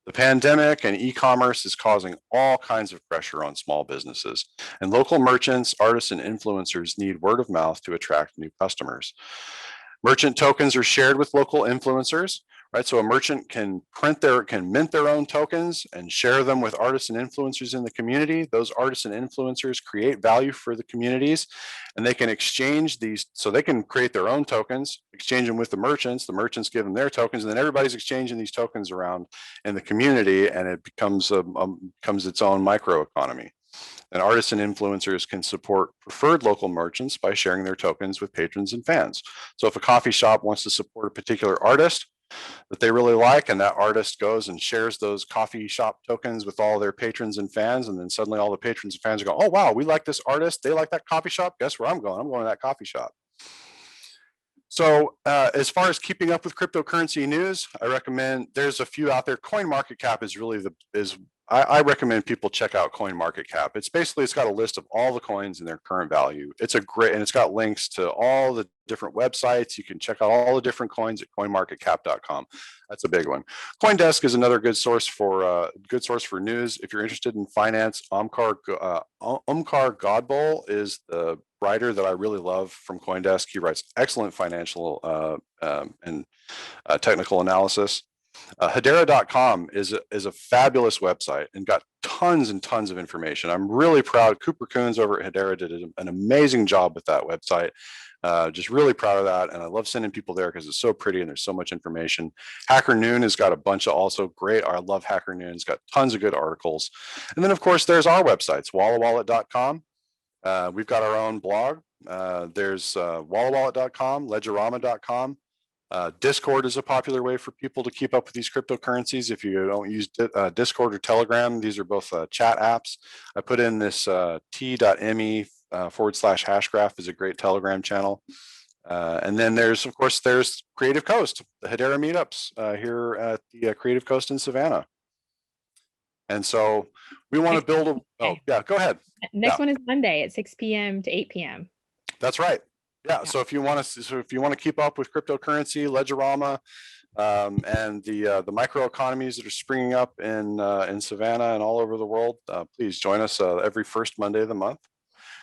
The pandemic and e-commerce is causing all kinds of pressure on small businesses, and local merchants, artists, and influencers need word of mouth to attract new customers. Merchant tokens are shared with local influencers, right? So a merchant can mint their own tokens and share them with artists and influencers in the community. Those artists and influencers create value for the communities, and they can exchange these. So they can create their own tokens, exchange them with the merchants give them their tokens, and then everybody's exchanging these tokens around in the community, and it becomes its own microeconomy. And artists and influencers can support preferred local merchants by sharing their tokens with patrons and fans. So if a coffee shop wants to support a particular artist that they really like, and that artist goes and shares those coffee shop tokens with all their patrons and fans, and then suddenly all the patrons and fans are going, oh wow, we like this artist, they like that coffee shop, guess where I'm going to that coffee shop. So as far as keeping up with cryptocurrency news, I recommend, there's a few out there. CoinMarketCap is really I recommend people check out CoinMarketCap. It's got a list of all the coins and their current value. And it's got links to all the different websites. You can check out all the different coins at coinmarketcap.com. That's a big one. CoinDesk is another good source for news. If you're interested in finance, Omkar Godbol is the writer that I really love from CoinDesk. He writes excellent financial and technical analysis. Hedera.com is a fabulous website and got tons and tons of information. I'm really proud. Cooper Coons over at Hedera did an amazing job with that website. Just really proud of that. And I love sending people there because it's so pretty and there's so much information. Hacker Noon has got a bunch of also great. I love Hacker Noon. It's got tons of good articles. And then, of course, there's our websites, WallaWallet.com. We've got our own blog. There's WallaWallet.com, Ledgerama.com. Discord is a popular way for people to keep up with these cryptocurrencies. If you don't use Discord or Telegram, these are both chat apps. I put in this t.me /hashgraph is a great Telegram channel. And then there's Creative Coast, the Hedera meetups here at the Creative Coast in Savannah. And so we want to build go ahead. Next one is Monday at 6 p.m. to 8 p.m. That's right. Yeah. So if you want to keep up with cryptocurrency, Ledgerama, and the microeconomies that are springing up in Savannah and all over the world, please join us every first Monday of the month.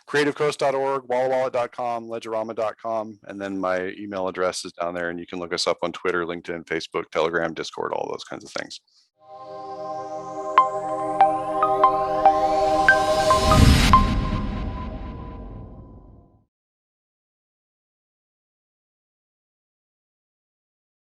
CreativeCoast.org, WallaWallet.com, Ledgerama.com, and then my email address is down there, and you can look us up on Twitter, LinkedIn, Facebook, Telegram, Discord, all those kinds of things.